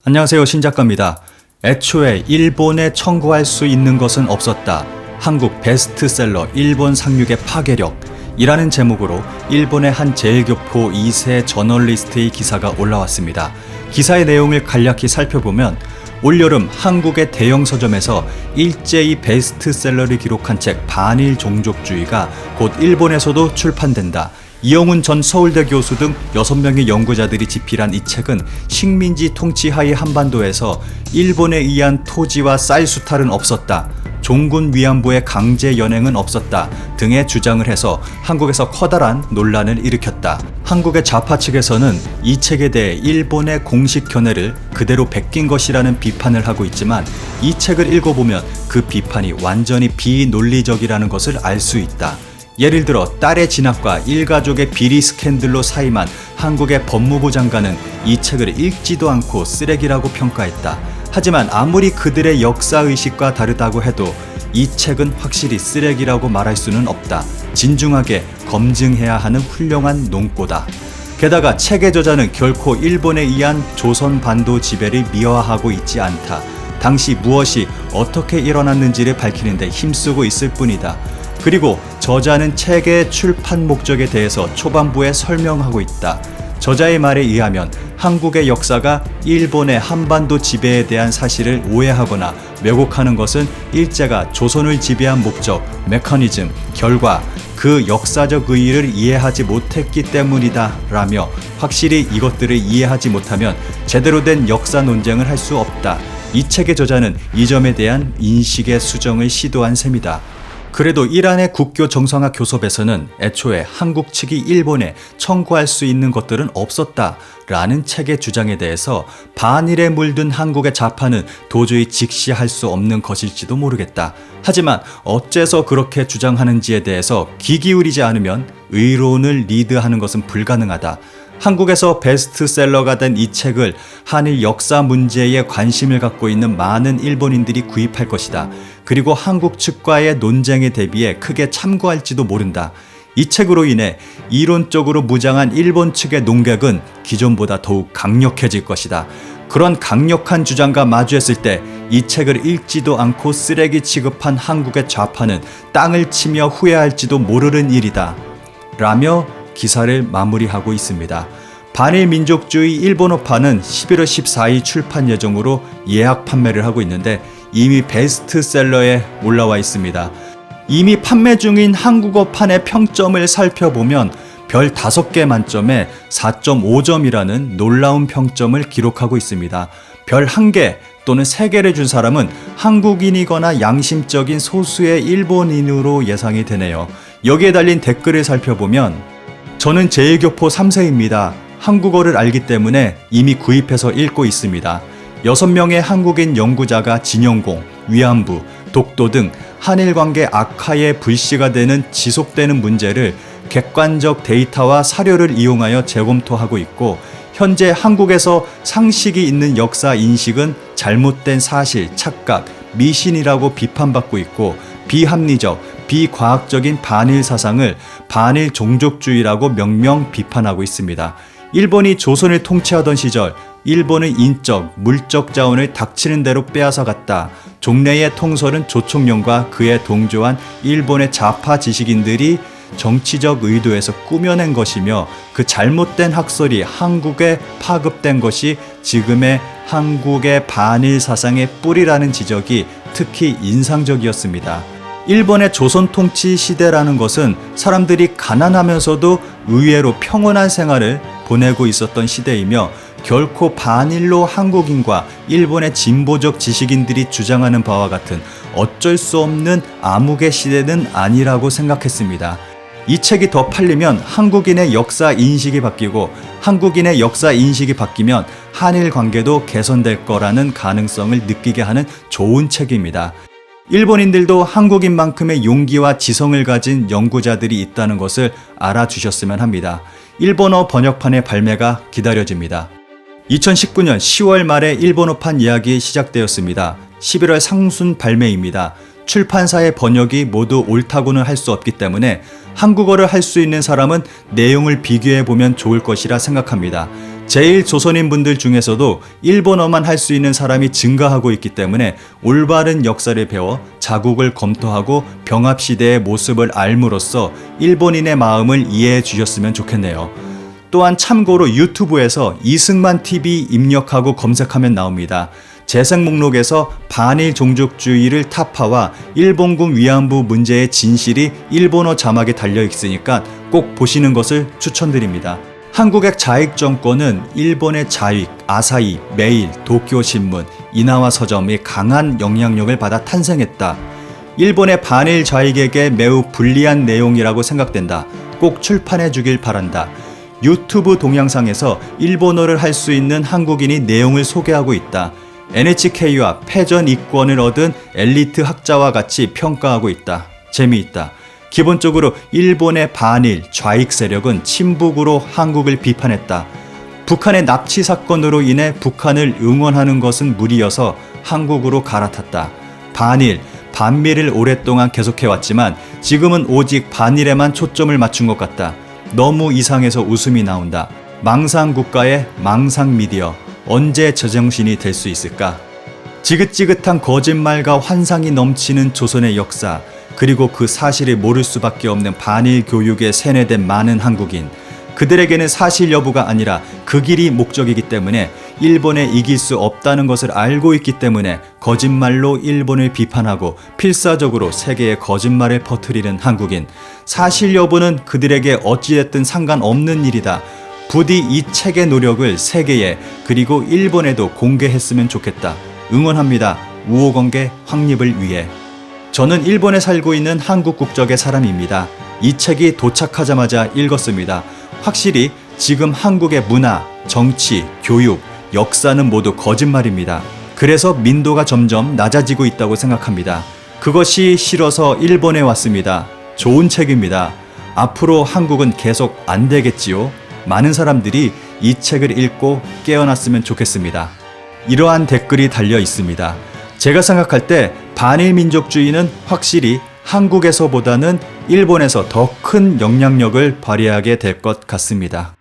안녕하세요, 신작가입니다. 애초에 일본에 청구할 수 있는 것은 없었다. 한국 베스트셀러 일본 상륙의 파괴력이라는 제목으로 일본의 한 제일교포 2세 저널리스트의 기사가 올라왔습니다. 기사의 내용을 간략히 살펴보면 올여름 한국의 대형 서점에서 일제히 베스트셀러를 기록한 책 반일 종족주의가 곧 일본에서도 출판된다. 이영훈 전 서울대 교수 등 6명의 연구자들이 집필한 이 책은 식민지 통치 하의 한반도에서 일본에 의한 토지와 쌀수탈은 없었다, 종군 위안부의 강제 연행은 없었다 등의 주장을 해서 한국에서 커다란 논란을 일으켰다. 한국의 좌파 측에서는 이 책에 대해 일본의 공식 견해를 그대로 베낀 것이라는 비판을 하고 있지만 이 책을 읽어보면 그 비판이 완전히 비논리적이라는 것을 알 수 있다. 예를 들어 딸의 진학과 일가족의 비리 스캔들로 사임한 한국의 법무부 장관은 이 책을 읽지도 않고 쓰레기라고 평가했다. 하지만 아무리 그들의 역사의식과 다르다고 해도 이 책은 확실히 쓰레기라고 말할 수는 없다. 진중하게 검증해야 하는 훌륭한 논고다. 게다가 책의 저자는 결코 일본에 의한 조선 반도 지배를 미화하고 있지 않다. 당시 무엇이 어떻게 일어났는지를 밝히는 데 힘쓰고 있을 뿐이다. 그리고 저자는 책의 출판 목적에 대해서 초반부에 설명하고 있다. 저자의 말에 의하면 한국의 역사가 일본의 한반도 지배에 대한 사실을 오해하거나 왜곡하는 것은 일제가 조선을 지배한 목적, 메커니즘, 결과, 그 역사적 의의를 이해하지 못했기 때문이다 라며 확실히 이것들을 이해하지 못하면 제대로 된 역사 논쟁을 할 수 없다. 이 책의 저자는 이 점에 대한 인식의 수정을 시도한 셈이다. 그래도 이란의 국교 정상화 교섭에서는 애초에 한국 측이 일본에 청구할 수 있는 것들은 없었다라는 책의 주장에 대해서 반일에 물든 한국의 좌파는 도저히 직시할 수 없는 것일지도 모르겠다. 하지만 어째서 그렇게 주장하는지에 대해서 귀 기울이지 않으면 의론을 리드하는 것은 불가능하다. 한국에서 베스트셀러가 된 이 책을 한일 역사 문제에 관심을 갖고 있는 많은 일본인들이 구입할 것이다. 그리고 한국 측과의 논쟁에 대비해 크게 참고할지도 모른다. 이 책으로 인해 이론적으로 무장한 일본 측의 논객은 기존보다 더욱 강력해질 것이다. 그런 강력한 주장과 마주했을 때 이 책을 읽지도 않고 쓰레기 취급한 한국의 좌파는 땅을 치며 후회할지도 모르는 일이다. 라며 기사를 마무리하고 있습니다. 반일 민족주의 일본어판은 11월 14일 출판 예정으로 예약 판매를 하고 있는데 이미 베스트셀러에 올라와 있습니다. 이미 판매 중인 한국어판의 평점을 살펴보면 별 5개 만점에 4.5점이라는 놀라운 평점을 기록하고 있습니다. 별 1개 또는 3개를 준 사람은 한국인이거나 양심적인 소수의 일본인으로 예상이 되네요. 여기에 달린 댓글을 살펴보면 저는 제일교포 3세입니다. 한국어를 알기 때문에 이미 구입해서 읽고 있습니다. 6명의 한국인 연구자가 진영공, 위안부, 독도 등 한일 관계 악화의 불씨가 되는 지속되는 문제를 객관적 데이터와 사료를 이용하여 재검토하고 있고 현재 한국에서 상식이 있는 역사 인식은 잘못된 사실, 착각, 미신이라고 비판받고 있고 비합리적, 비과학적인 반일 사상을 반일 종족주의라고 명명 비판하고 있습니다. 일본이 조선을 통치하던 시절 일본은 인적, 물적 자원을 닥치는 대로 빼앗아갔다. 종래의 통솔은 조총련과 그에 동조한 일본의 좌파 지식인들이 정치적 의도에서 꾸며낸 것이며 그 잘못된 학설이 한국에 파급된 것이 지금의 한국의 반일 사상의 뿌리라는 지적이 특히 인상적이었습니다. 일본의 조선 통치 시대라는 것은 사람들이 가난하면서도 의외로 평온한 생활을 보내고 있었던 시대이며 결코 반일로 한국인과 일본의 진보적 지식인들이 주장하는 바와 같은 어쩔 수 없는 암흑의 시대는 아니라고 생각했습니다. 이 책이 더 팔리면 한국인의 역사 인식이 바뀌고 한국인의 역사 인식이 바뀌면 한일 관계도 개선될 거라는 가능성을 느끼게 하는 좋은 책입니다. 일본인들도 한국인만큼의 용기와 지성을 가진 연구자들이 있다는 것을 알아주셨으면 합니다. 일본어 번역판의 발매가 기다려집니다. 2019년 10월 말에 일본어판 예약이 시작되었습니다. 11월 상순 발매입니다. 출판사의 번역이 모두 옳다고는 할 수 없기 때문에 한국어를 할 수 있는 사람은 내용을 비교해 보면 좋을 것이라 생각합니다. 제1조선인 분들 중에서도 일본어만 할 수 있는 사람이 증가하고 있기 때문에 올바른 역사를 배워 자국을 검토하고 병합시대의 모습을 알므로써 일본인의 마음을 이해해 주셨으면 좋겠네요. 또한 참고로 유튜브에서 이승만 TV 입력하고 검색하면 나옵니다. 재생 목록에서 반일 종족주의를 타파와 일본군 위안부 문제의 진실이 일본어 자막에 달려 있으니까 꼭 보시는 것을 추천드립니다. 한국의 좌익 정권은 일본의 좌익, 아사히, 메일, 도쿄신문, 이나와 서점이 강한 영향력을 받아 탄생했다. 일본의 반일 좌익에게 매우 불리한 내용이라고 생각된다. 꼭 출판해 주길 바란다. 유튜브 동영상에서 일본어를 할 수 있는 한국인이 내용을 소개하고 있다. NHK와 패전 이권을 얻은 엘리트 학자와 같이 평가하고 있다. 재미있다. 기본적으로 일본의 반일, 좌익 세력은 친북으로 한국을 비판했다. 북한의 납치 사건으로 인해 북한을 응원하는 것은 무리여서 한국으로 갈아탔다. 반일, 반미를 오랫동안 계속해왔지만 지금은 오직 반일에만 초점을 맞춘 것 같다. 너무 이상해서 웃음이 나온다. 망상국가의 망상미디어, 언제 제정신이 될 수 있을까? 지긋지긋한 거짓말과 환상이 넘치는 조선의 역사, 그리고 그 사실을 모를 수밖에 없는 반일 교육에 세뇌된 많은 한국인, 그들에게는 사실 여부가 아니라 그 길이 목적이기 때문에 일본에 이길 수 없다는 것을 알고 있기 때문에 거짓말로 일본을 비판하고 필사적으로 세계에 거짓말을 퍼뜨리는 한국인, 사실 여부는 그들에게 어찌됐든 상관없는 일이다. 부디 이 책의 노력을 세계에 그리고 일본에도 공개했으면 좋겠다. 응원합니다. 우호관계 확립을 위해. 저는 일본에 살고 있는 한국 국적의 사람입니다. 이 책이 도착하자마자 읽었습니다. 확실히 지금 한국의 문화, 정치, 교육, 역사는 모두 거짓말입니다. 그래서 민도가 점점 낮아지고 있다고 생각합니다. 그것이 싫어서 일본에 왔습니다. 좋은 책입니다. 앞으로 한국은 계속 안 되겠지요? 많은 사람들이 이 책을 읽고 깨어났으면 좋겠습니다. 이러한 댓글이 달려 있습니다. 제가 생각할 때 반일 민족주의는 확실히 한국에서보다는 일본에서 더 큰 영향력을 발휘하게 될 것 같습니다.